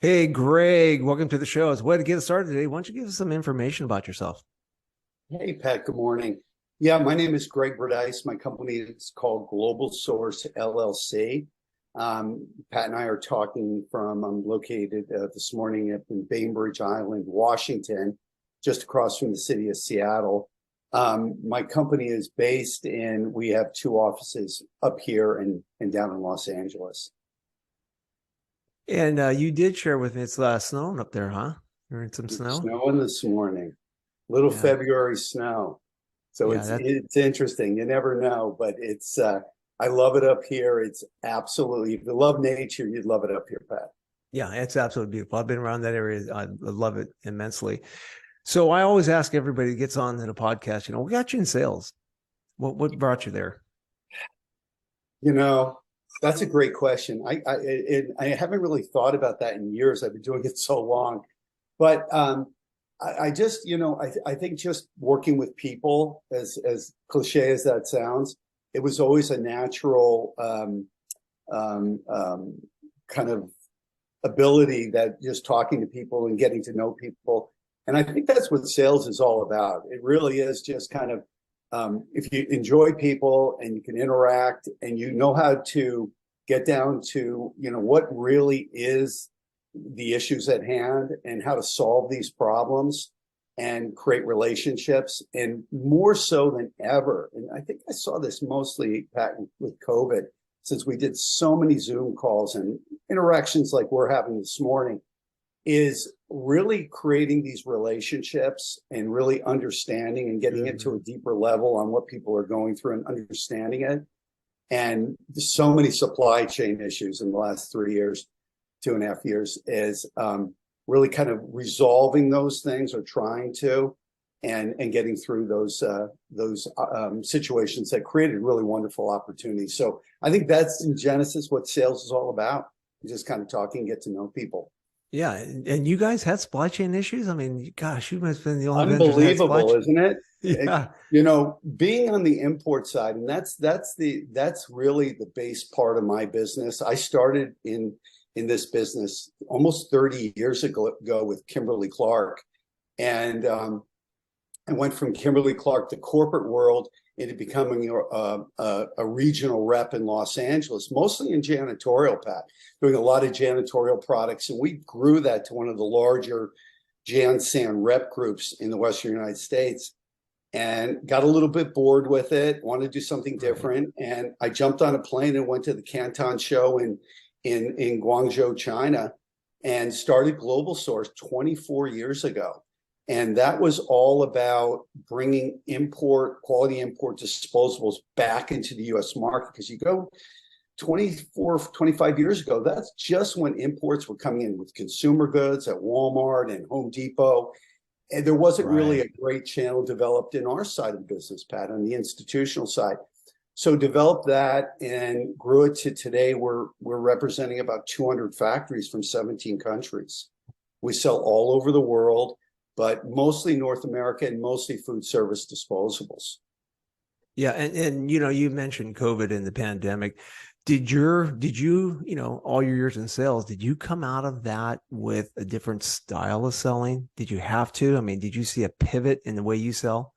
Hey, Greg, welcome to the show. It's a way to get started today. Why don't you give us some information about yourself? Hey, Pat, good morning. Yeah, my name is Greg Bredice. My company is called Global Source LLC. Pat and I are talking I'm located this morning up in Bainbridge Island, Washington, just across from the city of Seattle. My company is we have two offices up here and down in Los Angeles. And you did share with me it's snowing up there, huh? You're in some It's snow? snowing this morning, little Yeah. February snow. So Yeah, it's interesting. You never know, but I love it up here. It's absolutely, if you love nature, you'd love it up here, Pat. yeah, it's absolutely beautiful. I've been around that area. I love it immensely. So I always ask everybody who gets on to the podcast, what got you in sales? What brought you there? You know, that's a great question. I haven't really thought about that in years. I've been doing it so long, but I just, I think just working with people, as cliche as that sounds, it was always a natural kind of ability that just talking to people and getting to know people. And I think that's what sales is all about. It really is just kind of if you enjoy people and you can interact and you know how to get down to, what really is the issues at hand and how to solve these problems and create relationships, and more so than ever. And I think I saw this mostly, Pat, with COVID, since we did so many Zoom calls and interactions like we're having this morning, is really creating these relationships and really understanding and getting into a deeper level on what people are going through and understanding it. And so many supply chain issues in the last 3 years, 2.5 years, is really kind of resolving those things or trying to, and getting through those situations that created really wonderful opportunities. So I think that's in Genesis what sales is all about. Just kind of talking, get to know people. Yeah, and you guys had supply chain issues? I mean, gosh, you must have been the only vendors that had supply Unbelievable, chain. isn't it? Yeah, Being on the import side, and that's really the base part of my business. I started in this business almost 30 years ago with Kimberly-Clark, and I went from Kimberly-Clark, the corporate world, into becoming a regional rep in Los Angeles, mostly in janitorial, Pat, doing a lot of janitorial products. And we grew that to one of the larger Jan-San rep groups in the Western United States, and got a little bit bored with it, wanted to do something different. And I jumped on a plane and went to the Canton show in Guangzhou, China, and started Global Source 24 years ago. And that was all about bringing quality import disposables back into the US market. Because you go 24, 25 years ago, that's just when imports were coming in with consumer goods at Walmart and Home Depot. And there wasn't really a great channel developed in our side of the business, Pat, on the institutional side. So developed that and grew it to today. We're representing about 200 factories from 17 countries. We sell all over the world, but mostly North America and mostly food service disposables. Yeah, and you mentioned COVID and the pandemic. Did you, all your years in sales, did you come out of that with a different style of selling? Did you have to? I mean, did you see a pivot in the way you sell?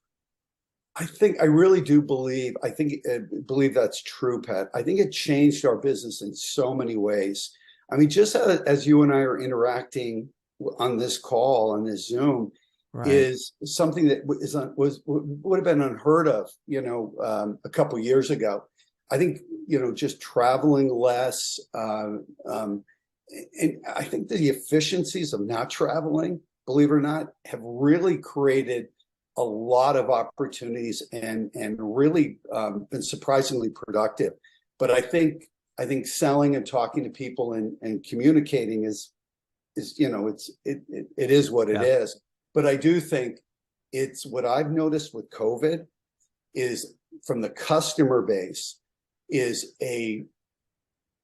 I really do believe that's true, Pat. I think it changed our business in so many ways. I mean, just as you and I are interacting on this call, on this Zoom, is something that would have been unheard of, a couple of years ago. I think, just traveling less, and I think the efficiencies of not traveling, believe it or not, have really created a lot of opportunities and really been surprisingly productive. But I think selling and talking to people and communicating is it is what it is. But I do think it's what I've noticed with COVID is from the customer base is a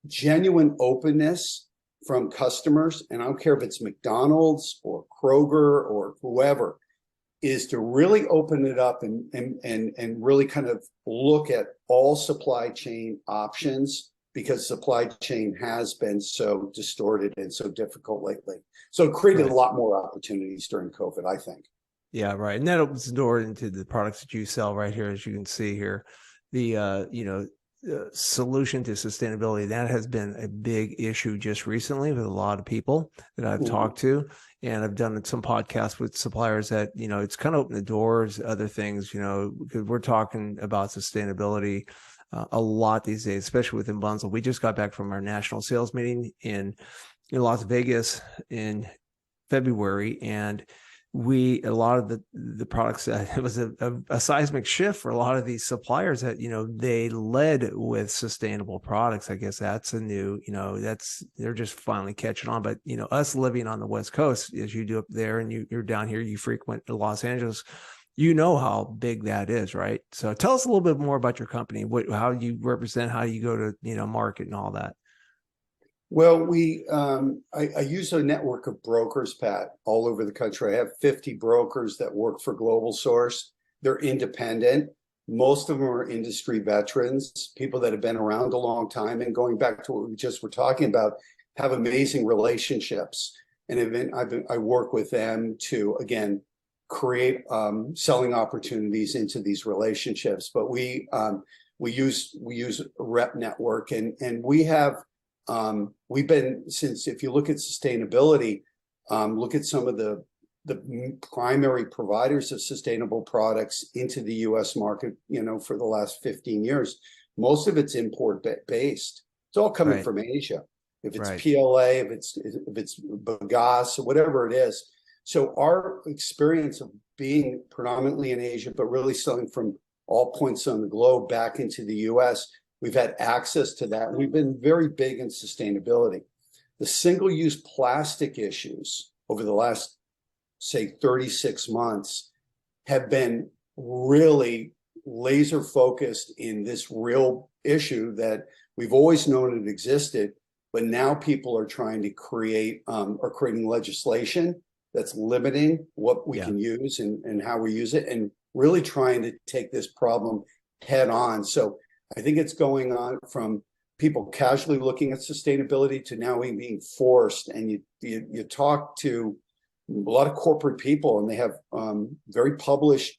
genuine openness from customers. And I don't care if it's McDonald's or Kroger or whoever, is to really open it up and really kind of look at all supply chain options because supply chain has been so distorted and so difficult lately. So it created Right. a lot more opportunities during COVID, I think. Yeah, right. And that opens the door into the products that you sell right here, as you can see here. The solution to sustainability, that has been a big issue just recently with a lot of people that I've talked to. And I've done some podcasts with suppliers that, it's kind of opened the doors, other things, because we're talking about sustainability a lot these days, especially within Bunzl. We just got back from our national sales meeting in Las Vegas in February, and a lot of the products, it was a seismic shift for a lot of these suppliers that they led with sustainable products. I guess that's a new, they're just finally catching on. But us living on the West Coast, as you do up there, and you're down here, you frequent Los Angeles, how big that is, right? So tell us a little bit more about your company, how you represent, how you go to market and all that. Well, I use a network of brokers, Pat, all over the country. I have 50 brokers that work for Global Source. They're independent. Most of them are industry veterans, people that have been around a long time. And going back to what we just were talking about, have amazing relationships. And I work with them to, again, create selling opportunities into these relationships. But we use a rep network, and we have. We've been, since, if you look at sustainability, look at some of the primary providers of sustainable products into the U.S. market, for the last 15 years, most of it's import based. It's all coming from Asia. If it's PLA, if it's bagasse, or whatever it is. So our experience of being predominantly in Asia, but really selling from all points on the globe back into the U.S., we've had access to that. We've been very big in sustainability. The single-use plastic issues over the last, say, 36 months have been really laser focused in this real issue that we've always known it existed, but now people are trying to creating legislation that's limiting what we can use and how we use it, and really trying to take this problem head on. So I think it's going on from people casually looking at sustainability to now being forced. And you talk to a lot of corporate people, and they have very published,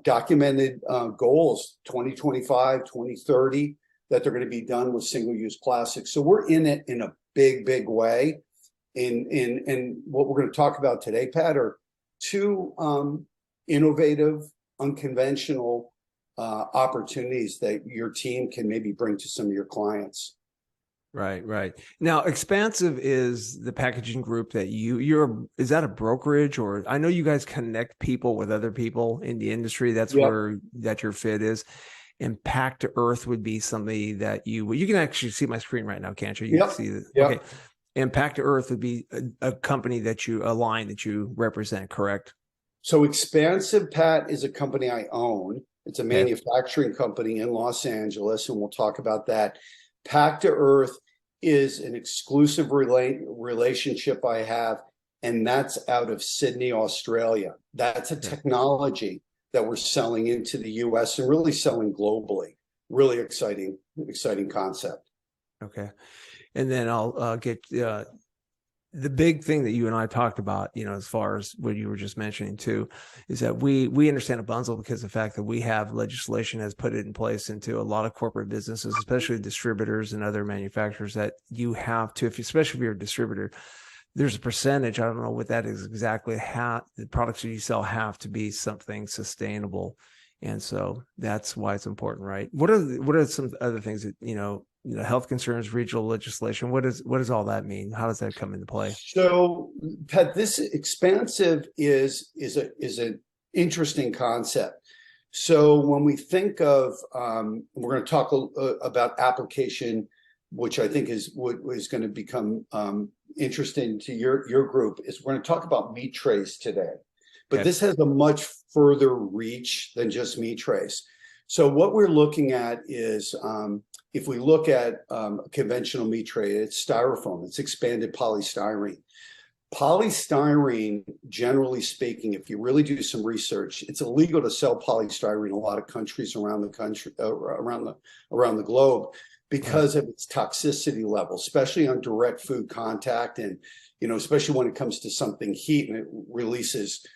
documented goals, 2025, 2030, that they're going to be done with single-use plastics. So we're in it in a big, big way. And what we're going to talk about today, Pat, are two innovative, unconventional opportunities that your team can maybe bring to some of your clients. Right. Now, Expansive is the packaging group that is that a brokerage, or I know you guys connect people with other people in the industry. That's where your fit is. And Pack to Earth would be somebody that you can actually see my screen right now, can't you? You can see that. Okay. And Pack to Earth would be a company that a line that you represent, correct? So Expansive, Pat, is a company I own. It's a manufacturing company in Los Angeles, and we'll talk about that. Pack to Earth is an exclusive relationship I have, and that's out of Sydney, Australia. That's a technology that we're selling into the US and really selling globally. Really exciting concept. Okay. And then I'll get the big thing that you and I talked about, as far as what you were just mentioning too, is that we understand a Bunzl because of the fact that we have legislation has put it in place into a lot of corporate businesses, especially distributors and other manufacturers, that you have to, especially if you're a distributor, there's a percentage, I don't know what that is exactly, the products that you sell have to be something sustainable. And so that's why it's important, right? What are some other things that, health concerns, regional legislation? What does all that mean? How does that come into play? So, Pat, this Expansive is an interesting concept. So when we think of, we're going to talk about application, which I think is going to become interesting to your group, is we're going to talk about meat trays today. But this has a much further reach than just meat trays. So what we're looking at is, if we look at a conventional meat tray, it's styrofoam, it's expanded polystyrene. Polystyrene, generally speaking, if you really do some research, it's illegal to sell polystyrene in a lot of countries around the country, around the globe, Right. because of its toxicity level, especially on direct food contact, and especially when it comes to something heat and it releases,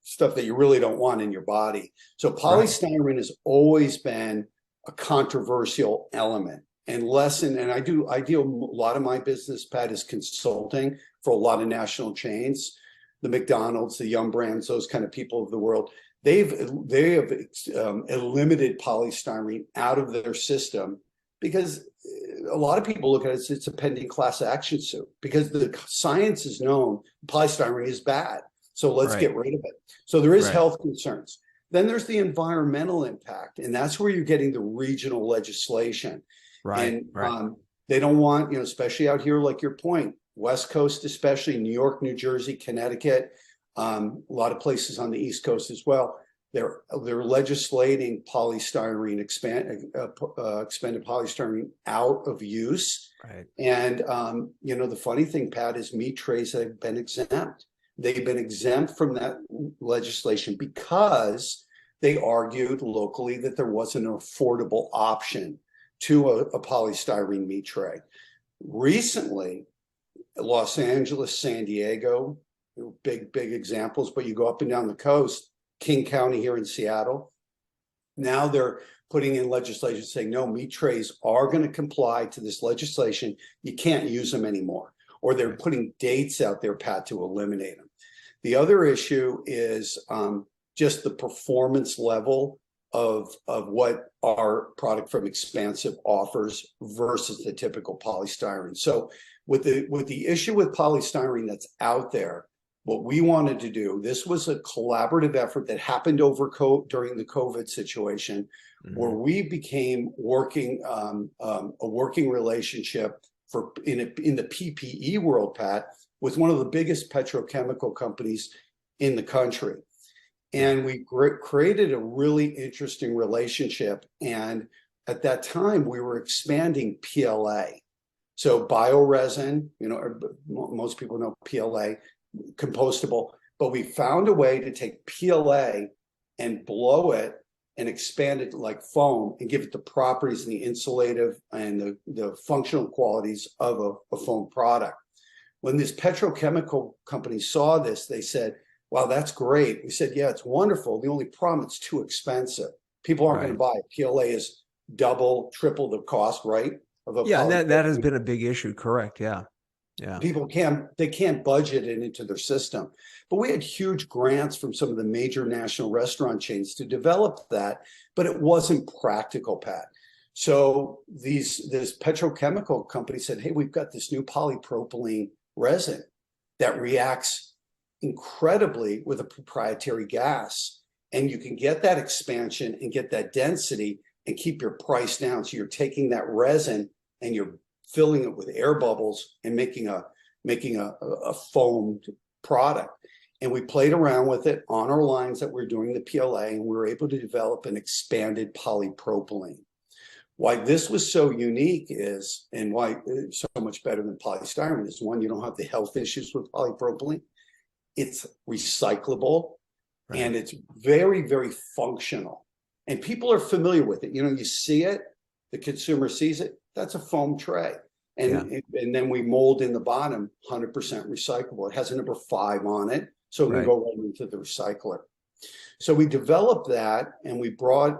stuff that you really don't want in your body. So Right. polystyrene has always been a controversial element. And I deal a lot of my business, Pat, is consulting for a lot of national chains, the McDonald's, the Yum Brands, those kind of people of the world. They have eliminated polystyrene out of their system because a lot of people look at it as it's a pending class action suit, because the science is known polystyrene is bad. So let's Right. get rid of it. So there is Right. health concerns. Then there's the environmental impact, and that's where you're getting the regional legislation. Right. And Right. they don't want, especially out here, like your point, West Coast, especially New York, New Jersey, Connecticut, a lot of places on the East Coast as well. They're legislating polystyrene, expanded polystyrene out of use. Right. And the funny thing, Pat, is meat trays have been exempt. They've been exempt from that legislation because they argued locally that there wasn't an affordable option to a polystyrene meat tray. Recently, Los Angeles, San Diego, big examples, but you go up and down the coast, King County here in Seattle, now they're putting in legislation saying, no, meat trays are going to comply to this legislation. You can't use them anymore. Or they're putting dates out there, Pat, to eliminate them. The other issue is just the performance level of what our product from Expansive offers versus the typical polystyrene. So with the issue with polystyrene that's out there, what we wanted to do, this was a collaborative effort that happened during the COVID situation, where we became a working relationship in the PPE world, Pat, with one of the biggest petrochemical companies in the country. And we created a really interesting relationship. And at that time, we were expanding PLA. So bioresin, most people know PLA, compostable, but we found a way to take PLA and blow it and expand it like foam and give it the properties and the insulative and the functional qualities of a foam product. When this petrochemical company saw this, they said, wow, that's great. We said, yeah, it's wonderful. The only problem, it's too expensive. People aren't going to buy it. PLA is double, triple the cost, right? Of a Yeah, and that has been a big issue. Correct. Yeah. Yeah. People can't budget it into their system. But we had huge grants from some of the major national restaurant chains to develop that, but it wasn't practical, Pat. So this petrochemical company said, hey, we've got this new polypropylene resin that reacts incredibly with a proprietary gas. And you can get that expansion and get that density and keep your price down. So you're taking that resin and you're filling it with air bubbles and making a foamed product. And we played around with it on our lines that we're doing the PLA, and we were able to develop an expanded polypropylene. Why this was so unique is, and why it's so much better than polystyrene is, one, you don't have the health issues with polypropylene. It's recyclable, and it's very, very functional. And people are familiar with it. You see it, the consumer sees it, that's a foam tray. And then we mold in the bottom 100% recyclable. It has a number 5 on it, so it can go right into the recycler. So we developed that, and we played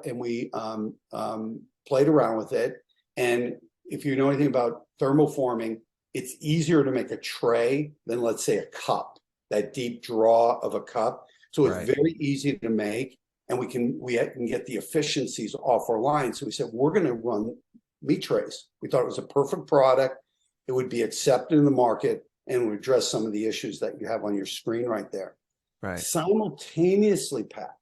around with it. And if you know anything about thermoforming, it's easier to make a tray than, let's say, a cup, that deep draw of a cup. So it's very easy to make, and we can get the efficiencies off our line. So we said, we're going to run meat trays. We thought it was a perfect product. It would be accepted in the market and would address some of the issues that you have on your screen right there. Simultaneously, Pat,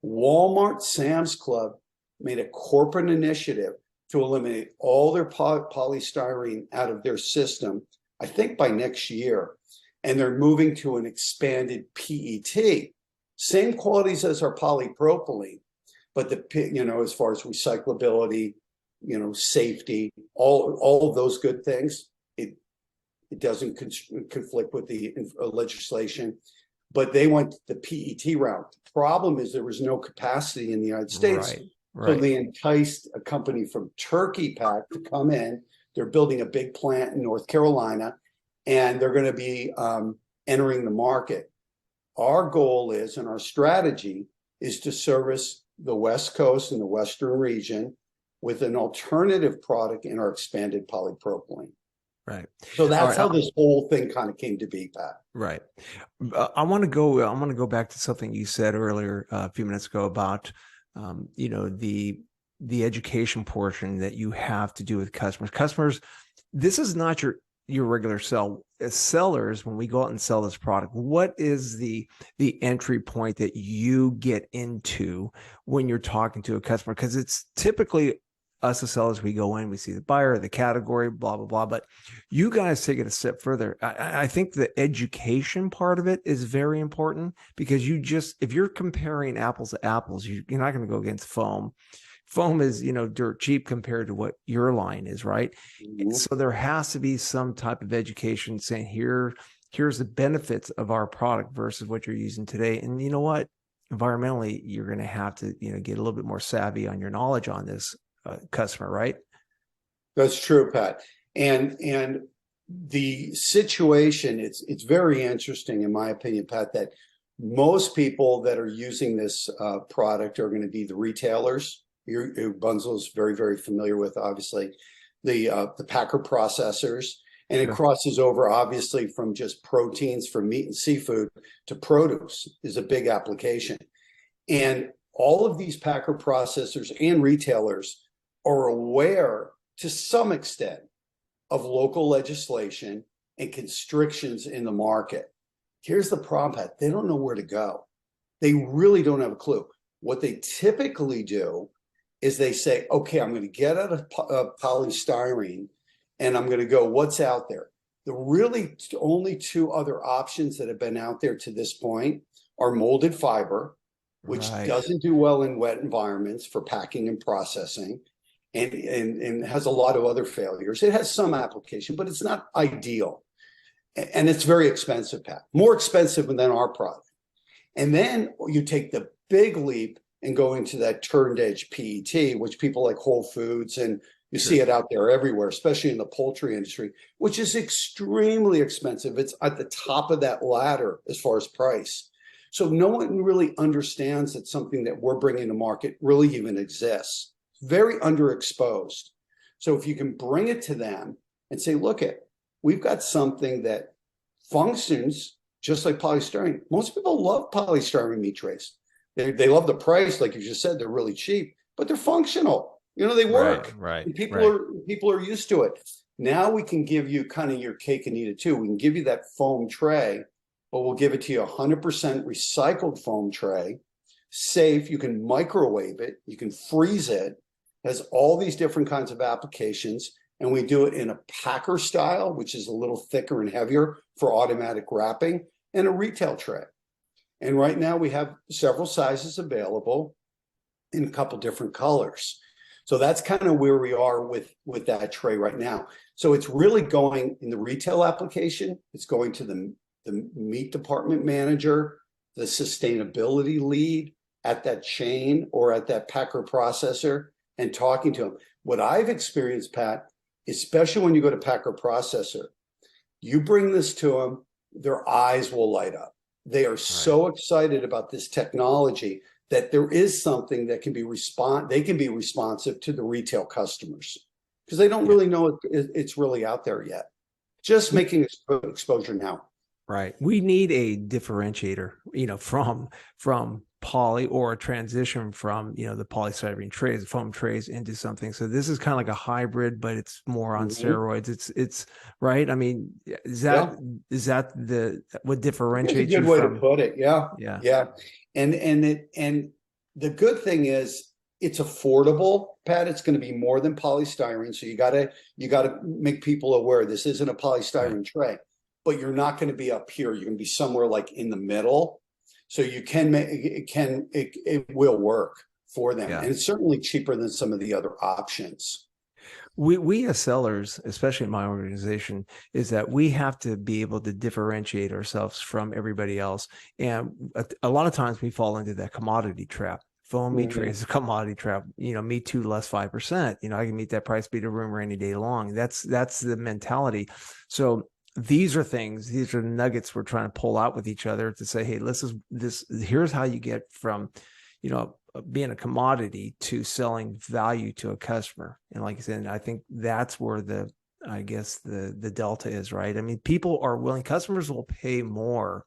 Walmart, Sam's Club made a corporate initiative to eliminate all their polystyrene out of their system, I think by next year. And they're moving to an expanded PET, same qualities as our polypropylene, but as far as recyclability, safety, all of those good things, It doesn't conflict with the legislation, but they went the PET route. The problem is there was no capacity in the United States. So they enticed a company from Turkey, Pat, to come in. They're building a big plant in North Carolina, and they're going to be entering the market. Our goal is, and our strategy is to service the West Coast and the Western region with an alternative product in our expanded polypropylene. Right. So that's how this whole thing kind of came to be, Pat. Right. I want to go back to something you said earlier a few minutes ago about the education portion that you have to do with customers. Customers, this is not your regular sell. As sellers, when we go out and sell this product, what is the entry point that you get into when you're talking to a customer? Because it's typically us as sellers, we go in, we see the buyer, the category, blah, blah, blah. But you guys take it a step further. I think the education part of it is very important, because if you're comparing apples to apples, you're not going to go against foam. Foam is, dirt cheap compared to what your line is, right? Mm-hmm. So there has to be some type of education saying, here's the benefits of our product versus what you're using today. And you know what? Environmentally, you're going to have to, get a little bit more savvy on your knowledge on this customer, right? That's true, Pat. And the situation, it's very interesting, in my opinion, Pat, that most people that are using this product are going to be the retailers. Bunzl is very, very familiar with, obviously, the packer processors, and it crosses over, obviously, from just proteins from meat and seafood to produce is a big application. And all of these packer processors and retailers are aware to some extent of local legislation and constrictions in the market. Here's the problem, Pat. They don't know where to go. They really don't have a clue. What they typically do is they say, okay, I'm going to get out of polystyrene and I'm going to go, what's out there? The really only two other options that have been out there to this point are molded fiber, which doesn't do well in wet environments for packing and processing, and has a lot of other failures. It has some application, but it's not ideal. And it's very expensive, Pat, more expensive than our product. And then you take the big leap and go into that turned edge PET, which people like Whole Foods, and you see it out there everywhere, especially in the poultry industry, which is extremely expensive. It's at the top of that ladder as far as price. So no one really understands that something that we're bringing to market really even exists. Very underexposed. So if you can bring it to them and say, look, we've got something that functions just like polystyrene. Most people love polystyrene meat trays. They love the price, like you just said, they're really cheap, but they're functional. They work. Right. And people are used to it. Now we can give you kind of your cake and eat it too. We can give you that foam tray, but we'll give it to you 100% recycled foam tray, safe. You can microwave it. You can freeze it. Has all these different kinds of applications, and we do it in a packer style, which is a little thicker and heavier for automatic wrapping, and a retail tray. And right now we have several sizes available in a couple different colors. So that's kind of where we are with that tray right now. So it's really going in the retail application. It's going to the meat department manager, the sustainability lead at that chain or at that packer processor, and talking to them. What I've experienced, Pat, especially when you go to packer processor, you bring this to them, their eyes will light up. They are so excited about this technology that there is something that can be responsive to the retail customers, because they don't really know it's really out there yet. Just making exposure now. Right. We need a differentiator, from poly, or a transition from, the polystyrene trays, foam trays, into something. So this is kind of like a hybrid, but it's more on steroids. It's right. I mean, is that what differentiates you? It's a good way to put it. Yeah. And the good thing is it's affordable, Pat. It's going to be more than polystyrene. So you gotta make people aware this isn't a polystyrene tray, but you're not going to be up here. You're going to be somewhere like in the middle. So you can make it will work for them. And it's certainly cheaper than some of the other options. We as sellers, especially in my organization, is that we have to be able to differentiate ourselves from everybody else. And a lot of times we fall into that commodity trap. Foam meat tray is a commodity trap. Me too, less 5%. I can meet that price, beat a rumor any day long. That's the mentality. So these are the nuggets we're trying to pull out with each other to say, hey, here's how you get from, being a commodity to selling value to a customer. And like I said, I think that's where the delta is, right? I mean, customers will pay more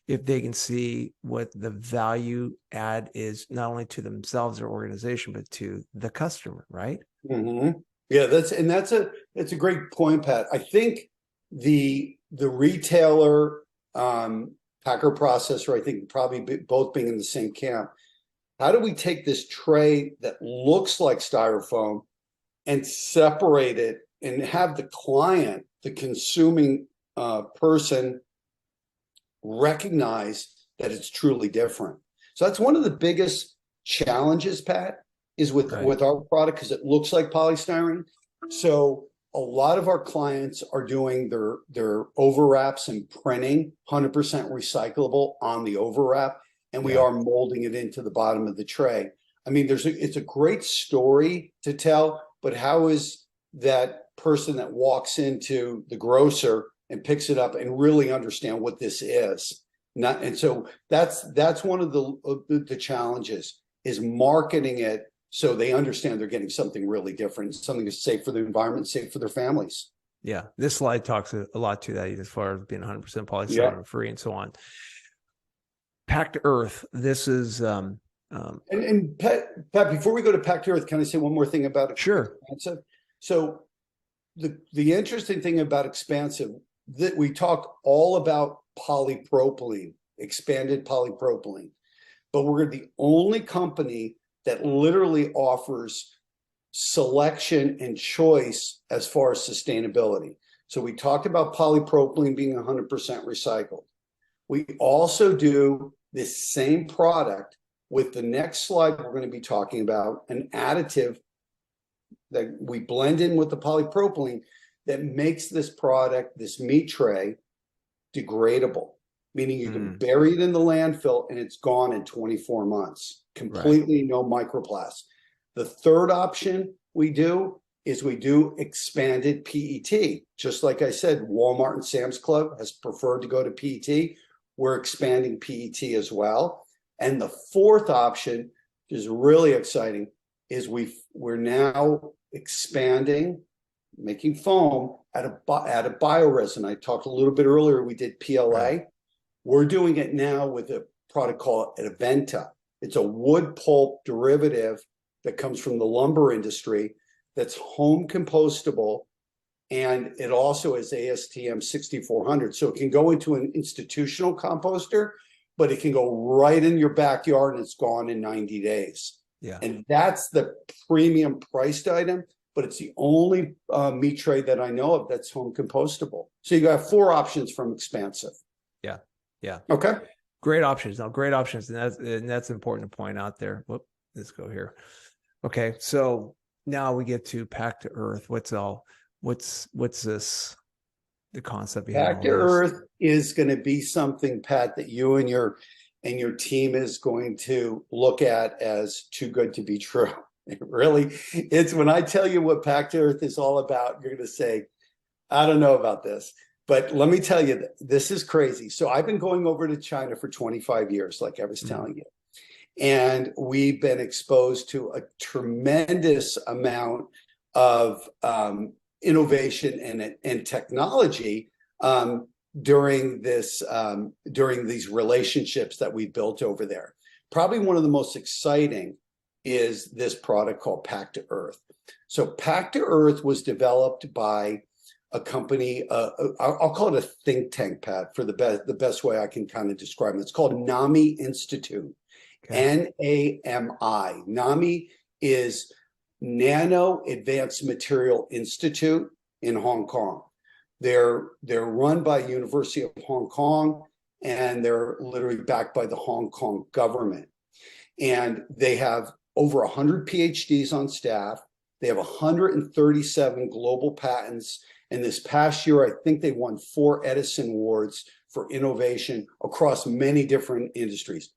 if they can see what the value add is, not only to themselves or organization, but to the customer, right? Yeah, that's a great point, Pat. I think the retailer, packer processor, I think probably both being in the same camp. How do we take this tray that looks like styrofoam and separate it and have the client, the consuming person, recognize that it's truly different? So that's one of the biggest challenges, Pat, is with our product, because it looks like polystyrene. So a lot of our clients are doing their overwraps and printing 100% recyclable on the overwrap, and we are molding it into the bottom of the tray. I mean, it's a great story to tell, but how is that person that walks into the grocer and picks it up and really understand what this is? And so that's one of the challenges, is marketing it so they understand they're getting something really different, something that's safe for the environment, safe for their families. Yeah, this slide talks a lot to that, as far as being 100% polystyrene free and so on. Packed to Earth. This is and Pat, before we go to Packed to Earth, can I say one more thing about it? Sure. Expansive? So the interesting thing about Expansive, that we talk all about polypropylene, expanded polypropylene, but we're the only company that literally offers selection and choice as far as sustainability. So we talked about polypropylene being 100% recycled. We also do this same product with the next slide we're going to be talking about, an additive that we blend in with the polypropylene that makes this product, this meat tray, degradable, meaning you can bury it in the landfill and it's gone in 24 months, completely no microplasts. The third option we do is we do expanded PET. Just like I said, Walmart and Sam's Club has preferred to go to PET. We're expanding PET as well. And the fourth option, which is really exciting, is we're now expanding, making foam out of bioresin. I talked a little bit earlier, we did PLA. We're doing it now with a product called Aventa. It's a wood pulp derivative that comes from the lumber industry that's home compostable, and it also is ASTM 6400. So it can go into an institutional composter, but it can go right in your backyard and it's gone in 90 days. Yeah. And that's the premium priced item, but it's the only meat tray that I know of that's home compostable. So you got 4 options from Expansive. Yeah. Yeah. Okay. Great options. Now, great options. And that's important to point out there. Whoop, let's go here. Okay. So now we get to Packed to Earth. What's this? The concept behind Packed to Earth is going to be something, Pat, that you and your team is going to look at as too good to be true. It's when I tell you what Packed to Earth is all about, you're going to say, I don't know about this. But let me tell you, this is crazy. So I've been going over to China for 25 years, like I was telling you. And we've been exposed to a tremendous amount of innovation and technology during these relationships that we built over there. Probably one of the most exciting is this product called Packed to Earth. So Packed to Earth was developed by a company, I'll call it a think tank, Pat, for the best way I can kind of describe it. It's called NAMI Institute. Okay. NAMI. NAMI is Nano Advanced Material Institute in Hong Kong. They're run by University of Hong Kong, and they're literally backed by the Hong Kong government. And they have over 100 PhDs on staff. They have 137 global patents. And this past year, I think they won 4 Edison Awards for innovation across many different industries.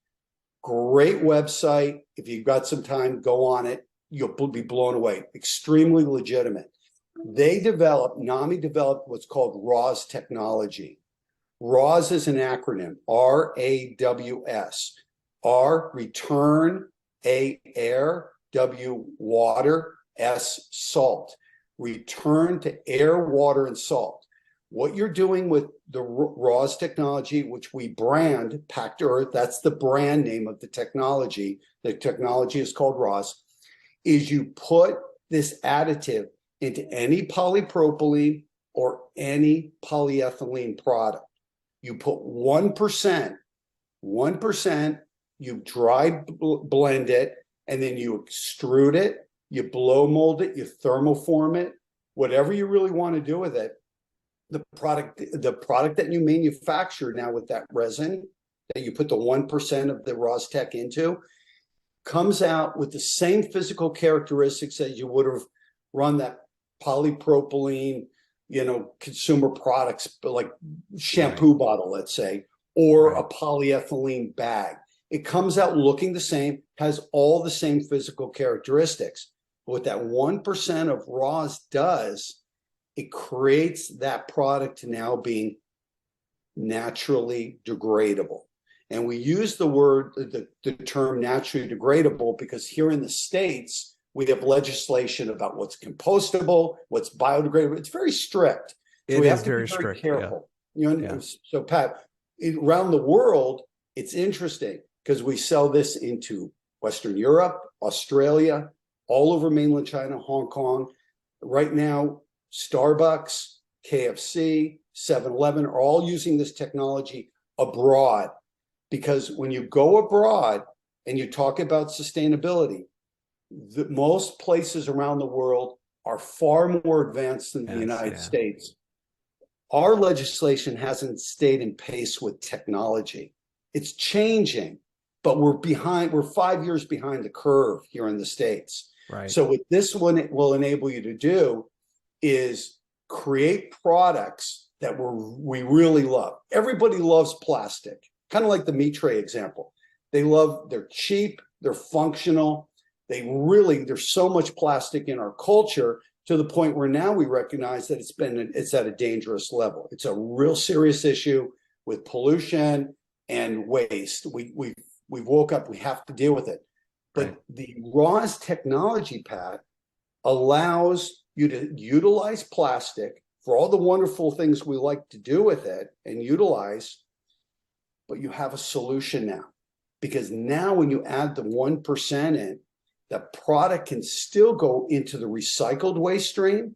Great website. If you've got some time, go on it. You'll be blown away. Extremely legitimate. NAMI developed what's called RAWS technology. RAWS is an acronym, RAWS. R, return, A, air, W, water, S, salt. Return to air, water, and salt. What you're doing with the RAWS technology, which we brand Packed Earth, that's the brand name of the technology. The technology is called RAWS, is you put this additive into any polypropylene or any polyethylene product. You put 1%, you dry blend it, and then you extrude it, you blow mold it, you thermoform it, whatever you really want to do with it. The product that you manufacture now with that resin that you put the 1% of the RAWS tech into comes out with the same physical characteristics that you would have run that polypropylene, consumer products, like shampoo bottle, let's say, or a polyethylene bag. It comes out looking the same, has all the same physical characteristics. But what that 1% of RAWS does, it creates that product to now being naturally degradable. And we use the term naturally degradable because here in the States, we have legislation about what's compostable, what's biodegradable. It's very strict. So we have to be very careful. Yeah. So Pat, around the world, it's interesting because we sell this into Western Europe, Australia, all over mainland China, Hong Kong. Right now, Starbucks, KFC, 7-Eleven are all using this technology abroad. Because when you go abroad and you talk about sustainability, most places around the world are far more advanced than the United States. Our legislation hasn't stayed in pace with technology. It's changing, but we're behind. We're 5 years behind the curve here in the States. Right. So what this one it will enable you to do is create products that we really love. Everybody loves plastic. Kind of like the meat tray example. They're cheap, they're functional. There's so much plastic in our culture to the point where now we recognize that it's at a dangerous level. It's a real serious issue with pollution and waste. We've woke up, we have to deal with it. But the RAWS technology, Pat, allows you to utilize plastic for all the wonderful things we like to do with it and utilize. But you have a solution now, because now when you add the 1% in, the product can still go into the recycled waste stream.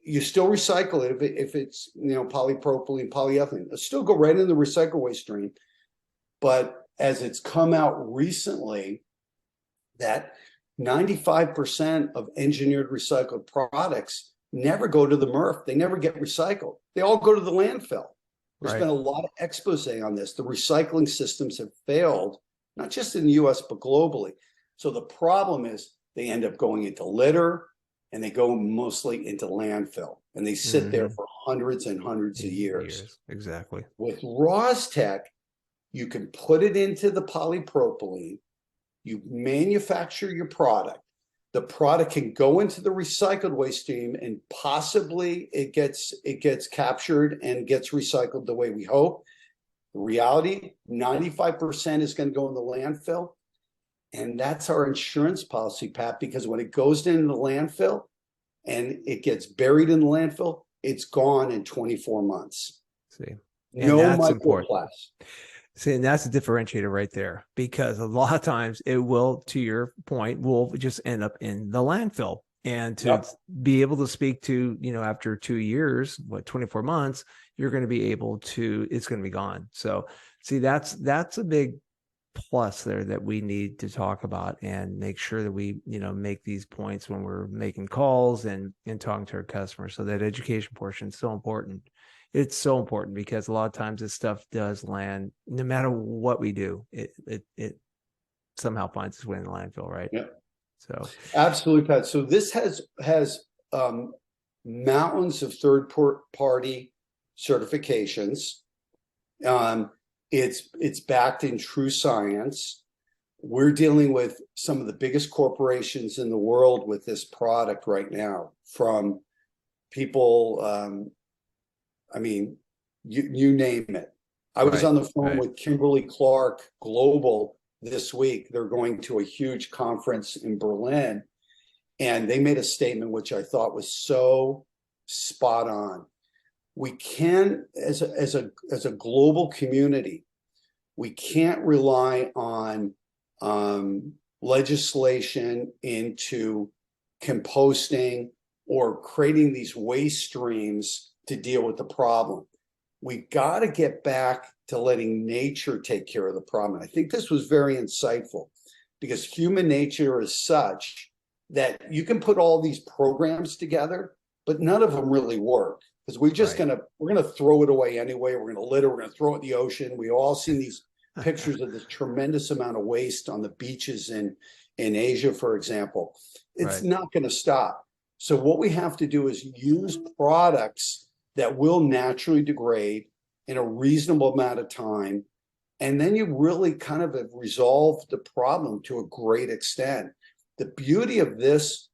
You still recycle it if it's polypropylene, polyethylene. It'll still go right in the recycle waste stream. But as it's come out recently, that 95% of engineered recycled products never go to the MRF. They never get recycled. They all go to the landfill. There's been a lot of expose on this. The recycling systems have failed, not just in the US, but globally. So the problem is they end up going into litter and they go mostly into landfill and they sit there for hundreds and hundreds of years. Exactly. With RAWS tech, you can put it into the polypropylene, you manufacture your product. The product can go into the recycled waste stream and possibly it gets captured and gets recycled the way we hope. The reality, 95% is going to go in the landfill. And that's our insurance policy, Pat, because when it goes into the landfill and it gets buried in the landfill, it's gone in 24 months. See, no microplastics. See, and that's a differentiator right there, because a lot of times it will, to your point, will just end up in the landfill. And to be able to speak to, after 2 years, 24 months, you're going to be able to, it's going to be gone. So see, that's a big plus there that we need to talk about and make sure that we, make these points when we're making calls and talking to our customers. So that education portion is so important. It's so important because a lot of times this stuff does land, no matter what we do, it somehow finds its way in the landfill, right? Yeah. So, Absolutely, Pat. So this has mountains of third party certifications. It's backed in true science. We're dealing with some of the biggest corporations in the world with this product right now, from people, I mean, you name it. I was right, on the phone right, with Kimberly-Clark Global this week. They're going to a huge conference in Berlin, and they made a statement which I thought was so spot on. We can, as a global community, we can't rely on legislation into composting or creating these waste streams to deal with the problem. We got to get back to letting nature take care of the problem. I think this was very insightful, because human nature is such that you can put all these programs together, but none of them really work, because we're right. gonna throw it away anyway. We're gonna litter. We're gonna throw it in the ocean. We all seen these pictures of this tremendous amount of waste on the beaches in Asia, for example. It's Right, not going to stop. So what we have to do is use products that will naturally degrade in a reasonable amount of time. And then you really kind of have resolved the problem to a great extent. The beauty of this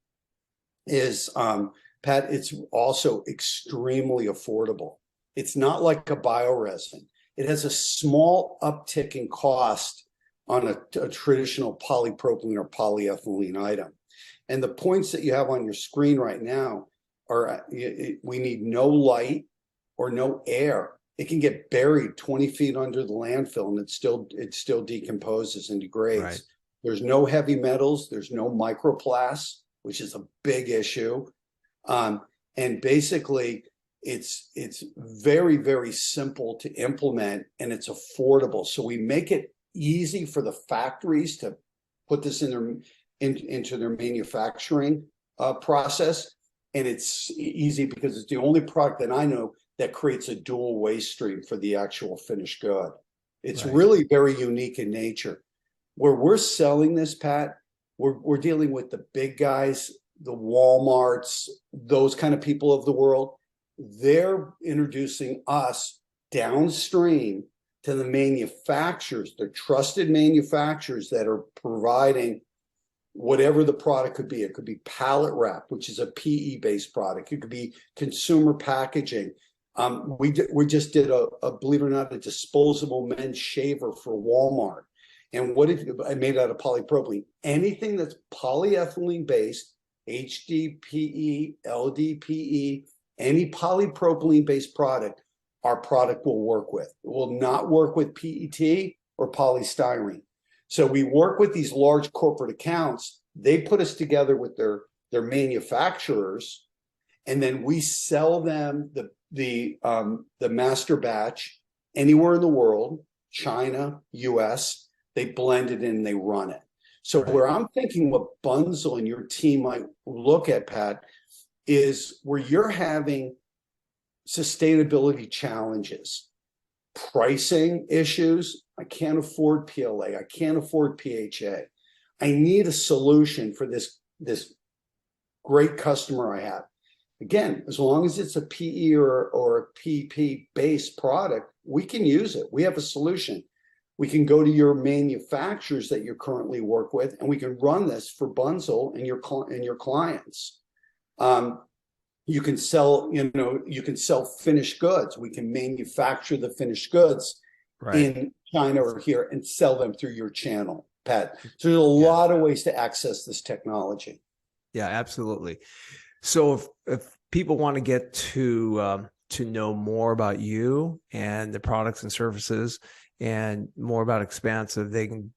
is, Pat, it's also extremely affordable. It's not like a bioresin. It has a small uptick in cost on a traditional polypropylene or polyethylene item. And the points that you have on your screen right now are, we need no light or no air. It can get buried 20 feet under the landfill, and it still decomposes and right, degrades. There's no heavy metals. There's no microplasts, which is a big issue. And basically, it's very, very simple to implement, and it's affordable. So we make it easy for the factories to put this into their manufacturing process. And it's easy because it's the only product that I know that creates a dual waste stream for the actual finished good. It's right, really very unique in nature. Where we're selling this, Pat, we're dealing with the big guys, the Walmarts, those kind of people of the world. They're introducing us downstream to the manufacturers, the trusted manufacturers that are providing whatever the product could be. It could be pallet wrap, which is a PE-based product. It could be consumer packaging. We just did a believe it or not, a disposable men's shaver for Walmart. And what if I made out of polypropylene? Anything that's polyethylene based, HDPE, LDPE, any polypropylene based product, our product will work with. It will not work with PET or polystyrene. So we work with these large corporate accounts. They put us together with their manufacturers, and then we sell them the master batch anywhere in the world, China, US. They blend it in and they run it. So right, where I'm thinking what Bunzl and your team might look at, Pat, is where you're having sustainability challenges, pricing issues. I can't afford PLA. I can't afford PHA. I need a solution for this great customer I have. Again, as long as it's a PE or a PP based product, we can use it. We have a solution. We can go to your manufacturers that you currently work with, and we can run this for Bunzl and your clients. You can sell, you can sell finished goods. We can manufacture the finished goods right. in China or here and sell them through your channel, Pat. So there's a Yeah, lot of ways to access this technology. yeah, absolutely. So if people want to get to know more about you and the products and services and more about Expansive, they can.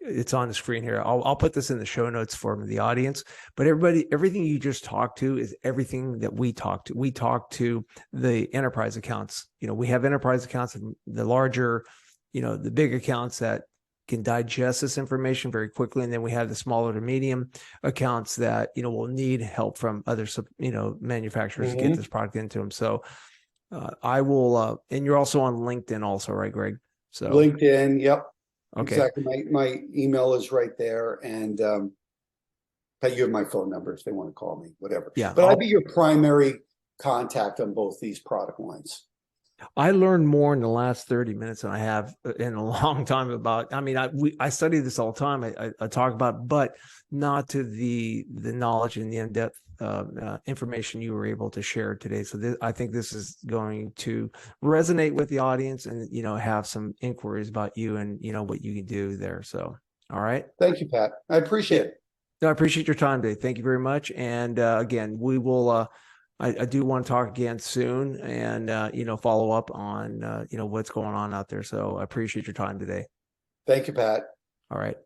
It's on the screen here. I'll put this in the show notes for the audience. But everything you just talked to is everything that we talked to. We talked to the enterprise accounts. We have enterprise accounts, the larger, the big accounts that can digest this information very quickly, and then we have the smaller to medium accounts that will need help from other manufacturers to get this product into them. So I will, and you're also on LinkedIn, also, right, Greg? So LinkedIn, yep. okay. Exactly. My email is right there. And Pat, you have my phone number if they want to call me, whatever. Yeah, But I'll be your primary contact on both these product lines. I learned more in the last 30 minutes than I have in a long time about, I mean, I study this all the time. I talk about it, but not to the knowledge and the in-depth information you were able to share today. So I think this is going to resonate with the audience and, have some inquiries about you and, what you can do there. So, all right. Thank you, Pat. I appreciate it. No, I appreciate your time today. Thank you very much. And again, we will, I do want to talk again soon and, follow up on, what's going on out there. So I appreciate your time today. Thank you, Pat. All right.